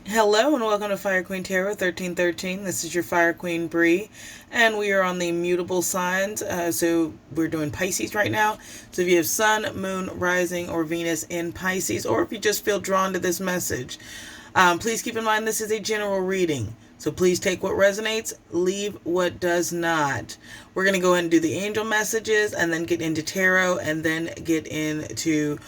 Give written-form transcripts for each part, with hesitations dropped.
Hello and welcome to Fire Queen Tarot 1313. This is your Fire Queen Bree, and we are on the mutable signs. So we're doing Pisces right now. So if you have Sun, Moon, Rising, or Venus in Pisces, or if you just feel drawn to this message, please keep in mind this is a general reading. So please take what resonates, leave what does not. We're going to go ahead and do the angel messages and then get into tarot and then get into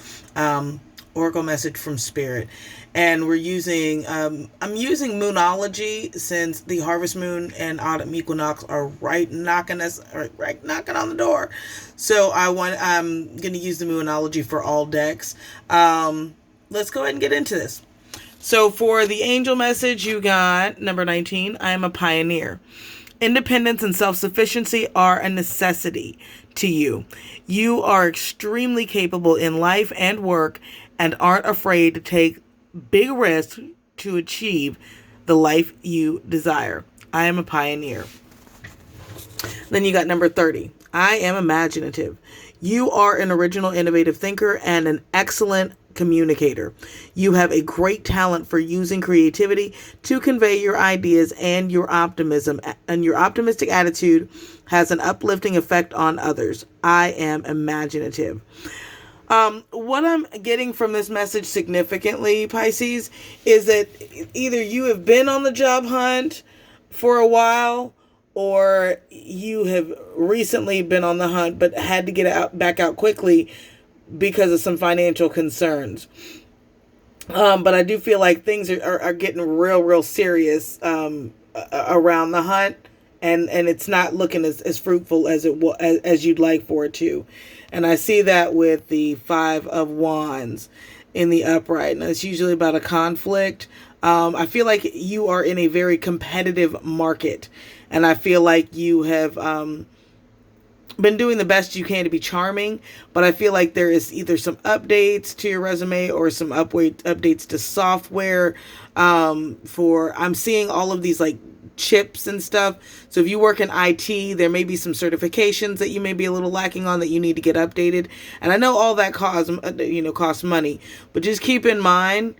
oracle message from spirit. And we're using I'm using moonology since the harvest moon and autumn equinox are right knocking on the door. So I'm going to use the moonology for all decks. Let's go ahead and get into this. So for the angel message, you got number 19. I am a pioneer. Independence and self-sufficiency are a necessity to you. You are extremely capable in life and work and aren't afraid to take big risks to achieve the life you desire. I am a pioneer. Then you got number 30. I am imaginative. You are an original, innovative thinker and an excellent communicator. You have a great talent for using creativity to convey your ideas, and your optimism and your optimistic attitude has an uplifting effect on others. I am imaginative. What I'm getting from this message significantly, Pisces, is that either you have been on the job hunt for a while, or you have recently been on the hunt but had to get back out quickly because of some financial concerns. But I do feel like things are getting real serious around the hunt, and it's not looking as fruitful as you'd like for it to. And I see that with the Five of Wands in the upright. Now, it's usually about a conflict. I feel like you are in a very competitive market, and I feel like you have been doing the best you can to be charming, but I feel like there is either some updates to your resume or some updates to software. I'm seeing all of these like chips and stuff. So if you work in IT, there may be some certifications that you may be a little lacking on that you need to get updated. And I know all that costs money, but just keep in mind,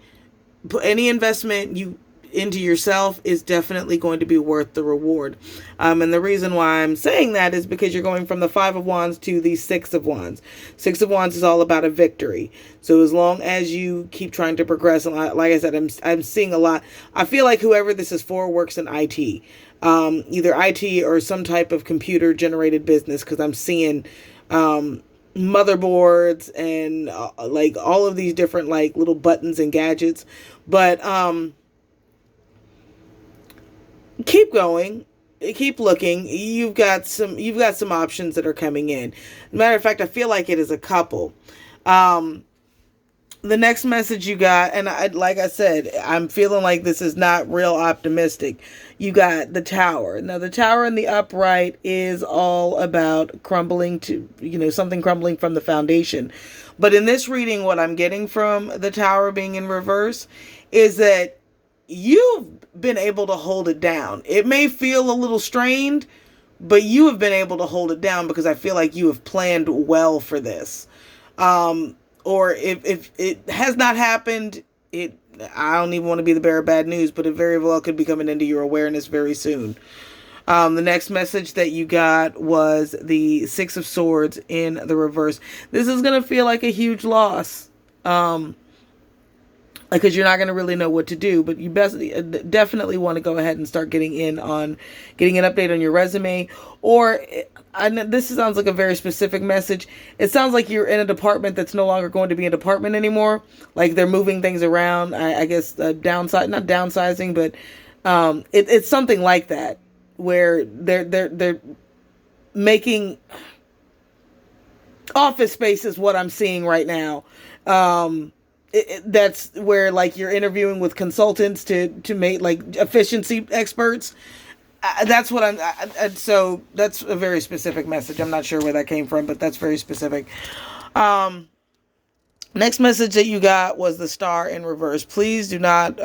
any investment you into yourself is definitely going to be worth the reward. And the reason why I'm saying that is because you're going from the Five of Wands to the Six of Wands. Six of Wands is all about a victory. So as long as you keep trying to progress, and like I said, I'm seeing a lot. I feel like whoever this is for works in IT, either IT or some type of computer generated business, because I'm seeing motherboards and like all of these different like little buttons and gadgets. But keep going, keep looking. You've got some options that are coming in. Matter of fact, I feel like it is a couple. The next message you got, and like I said, I'm feeling like this is not real optimistic. You got the Tower. Now, the Tower in the upright is all about crumbling something crumbling from the foundation. But in this reading, what I'm getting from the Tower being in reverse is that you've been able to hold it down. It may feel a little strained, but you have been able to hold it down because I feel like you have planned well for this. Or if it has not happened, I don't even want to be the bearer of bad news, but it very well could be coming into your awareness very soon. The next message that you got was the Six of Swords in the reverse. This is going to feel like a huge loss. Because you're not going to really know what to do, but you definitely want to go ahead and start getting an update on your resume. Or this sounds like a very specific message. It sounds like you're in a department that's no longer going to be a department anymore. Like they're moving things around. I guess not downsizing, but it's something like that, where they're making office space is what I'm seeing right now. That's where like you're interviewing with consultants to make like efficiency experts. That's what so that's a very specific message. I'm not sure where that came from, but that's very specific. Next message that you got was the Star in reverse. Please do not,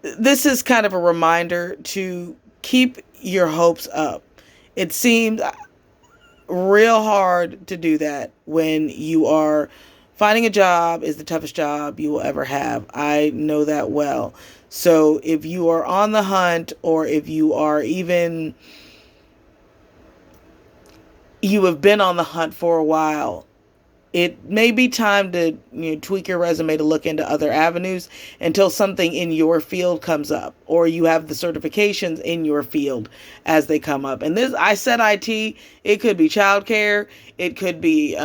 this is kind of a reminder to keep your hopes up. It seems real hard to do that when you are Finding a job is the toughest job you will ever have. I know that well. So if you are on the hunt, or if you are even, you have been on the hunt for a while, it may be time to tweak your resume to look into other avenues until something in your field comes up, or you have the certifications in your field as they come up. And this, I said IT, it could be childcare, it could be,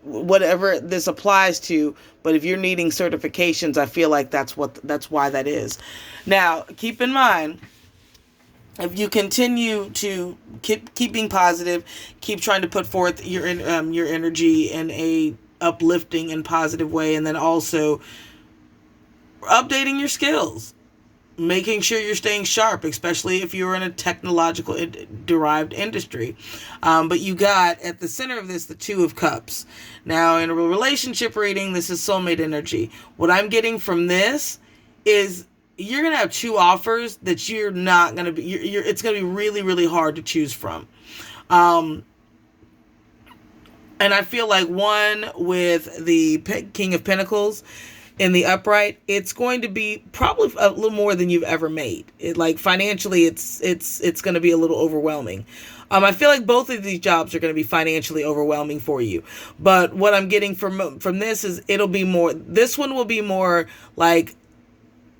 whatever this applies to. But if you're needing certifications, I feel like that's why that is. Now, keep in mind, if you continue to keep being positive, keep trying to put forth your energy in a uplifting and positive way, and then also updating your skills, making sure you're staying sharp, especially if you're in a technological derived industry. But you got at the center of this the Two of Cups. Now, in a relationship reading, this is soulmate energy. What I'm getting from this is you're going to have two offers that you're not going to be, it's going to be really, really hard to choose from. And I feel like one with the King of Pentacles in the upright, it's going to be probably a little more than you've ever made. Like financially, it's going to be a little overwhelming. I feel like both of these jobs are going to be financially overwhelming for you. But what I'm getting from this is this one will be more like,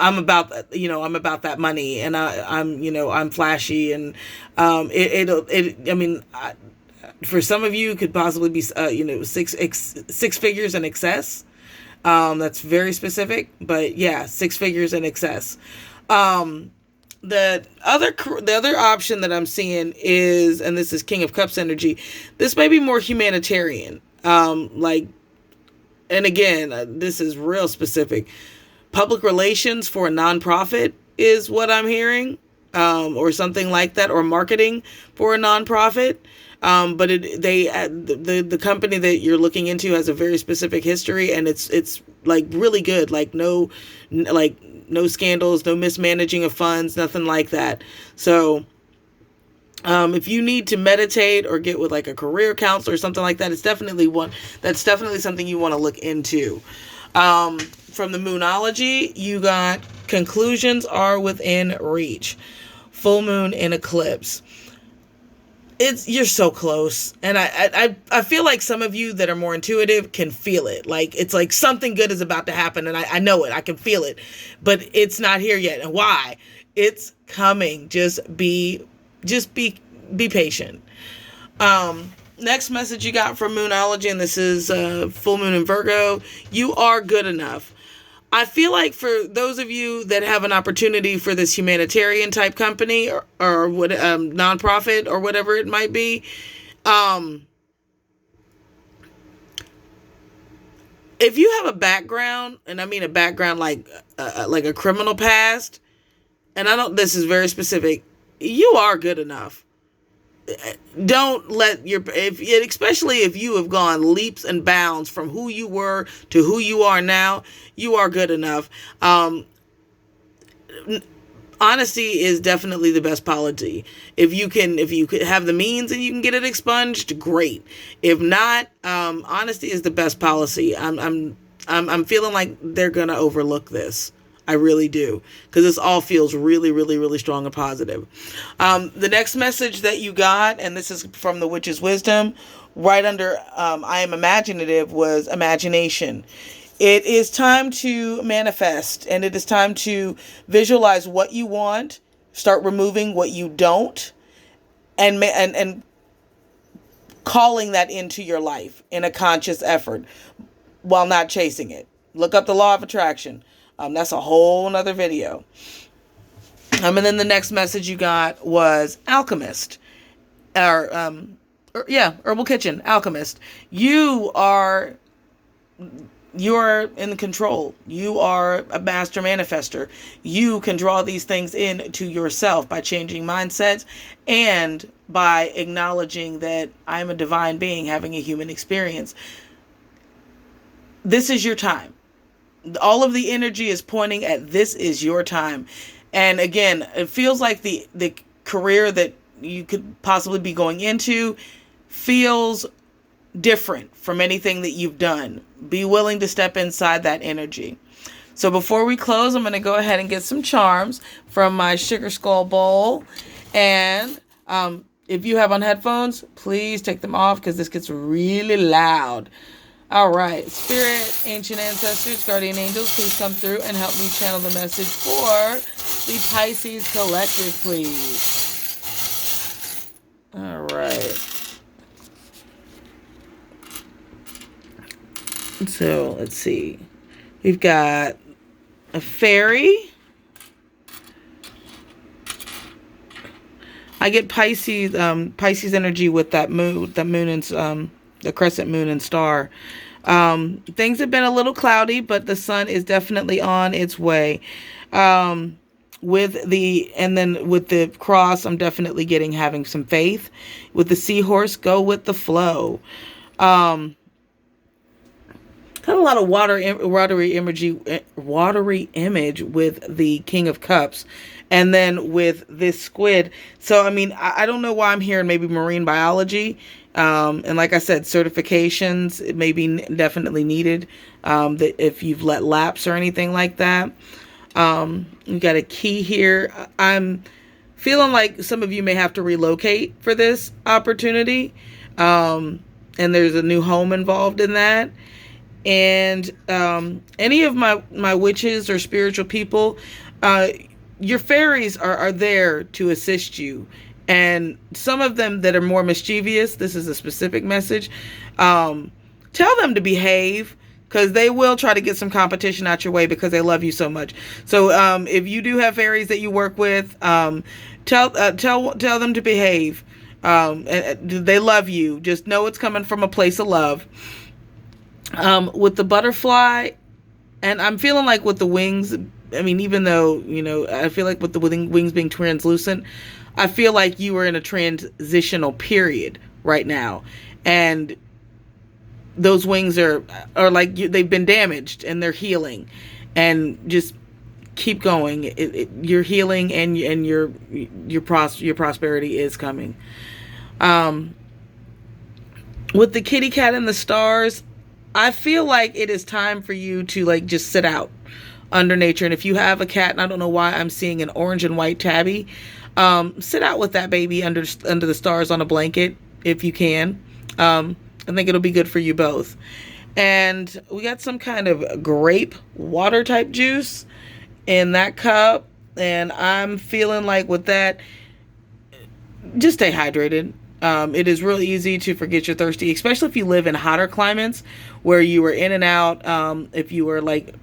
I'm about that money, and I'm flashy, and for some of you, it could possibly be six figures in excess. That's very specific, but yeah, six figures in excess. The other option that I'm seeing is, and this is King of Cups energy, this may be more humanitarian. And again, this is real specific. Public relations for a nonprofit is what I'm hearing, or something like that, or marketing for a nonprofit. But the company that you're looking into has a very specific history, and it's like really good, like no scandals, no mismanaging of funds, nothing like that. So if you need to meditate or get with like a career counselor or something like that, that's definitely something you want to look into. From the Moonology, you got conclusions are within reach. Full moon in eclipse. You're so close. And I feel like some of you that are more intuitive can feel it. Like, it's like something good is about to happen, and I know it. I can feel it. But it's not here yet. And why? It's coming. Just be patient. Next message you got from Moonology, and this is full moon in Virgo. You are good enough. I feel like for those of you that have an opportunity for this humanitarian type company or what nonprofit or whatever it might be, if you have a background, and I mean a background like a criminal past, and this is very specific, you are good enough. Don't let especially if you have gone leaps and bounds from who you were to who you are now, you are good enough. Honesty is definitely the best policy. If you could have the means and you can get it expunged, great. If not, honesty is the best policy. I'm feeling like they're gonna overlook this. I really do, because this all feels really, really, really strong and positive. The next message that you got, and this is from the Witch's Wisdom, right under I am imaginative, was imagination. It is time to manifest, and it is time to visualize what you want, start removing what you don't, and calling that into your life in a conscious effort while not chasing it. Look up the law of attraction. That's a whole nother video. And then the next message you got was alchemist, herbal kitchen, alchemist. You're in control. You are a master manifester. You can draw these things into yourself by changing mindsets and by acknowledging that I'm a divine being having a human experience. This is your time. All of the energy is pointing at this is your time. And again, it feels like the career that you could possibly be going into feels different from anything that you've done. Be willing to step inside that energy. So before we close, I'm going to go ahead and get some charms from my sugar skull bowl. And if you have on headphones, please take them off because this gets really loud. All right. Spirit, ancient ancestors, guardian angels, please come through and help me channel the message for the Pisces collective, please. All right. So let's see. We've got a fairy. I get Pisces energy with that moon and the crescent moon and star. Things have been a little cloudy, but the sun is definitely on its way. With the cross, I'm definitely having some faith. With the seahorse, go with the flow. Got a lot of watery image with the King of Cups, and then with this squid. So, I mean, I don't know why I'm hearing maybe marine biology. And like I said, certifications, it may be definitely needed, that if you've let lapse or anything like that. You got a key here. I'm feeling like some of you may have to relocate for this opportunity. And there's a new home involved in that. And any of my witches or spiritual people, your fairies are there to assist you. And some of them that are more mischievous, this is a specific message, tell them to behave, because they will try to get some competition out your way because they love you so much. So if you do have fairies that you work with, tell them to behave. They love you. Just know it's coming from a place of love. With the butterfly, and I'm feeling like with the wings, I mean, even though, I feel like with the wings being translucent, I feel like you are in a transitional period right now. And those wings are like they've been damaged and they're healing. And just keep going. You're healing, and your prosperity is coming. With the kitty cat and the stars, I feel like it is time for you to just sit out under nature. And if you have a cat, and I don't know why I'm seeing an orange and white tabby, sit out with that baby under the stars on a blanket if you can. I think it'll be good for you both. And we got some kind of grape water type juice in that cup. And I'm feeling like with that, just stay hydrated. It is real easy to forget you're thirsty, especially if you live in hotter climates where you were in and out. If you were like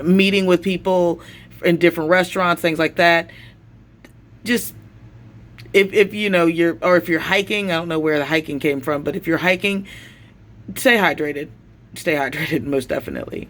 meeting with people in different restaurants, things like that. Just if if you're hiking, I don't know where the hiking came from, but if you're hiking, stay hydrated. Stay hydrated, most definitely.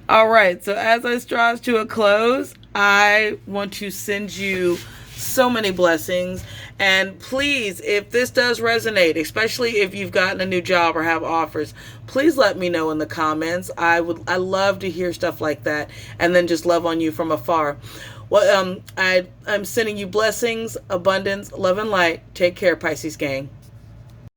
All right. So as this draws to a close, I want to send you so many blessings. And please, if this does resonate, especially if you've gotten a new job or have offers, please let me know in the comments. I love to hear stuff like that, and then just love on you from afar. Well, I'm sending you blessings, abundance, love, and light. Take care, Pisces gang.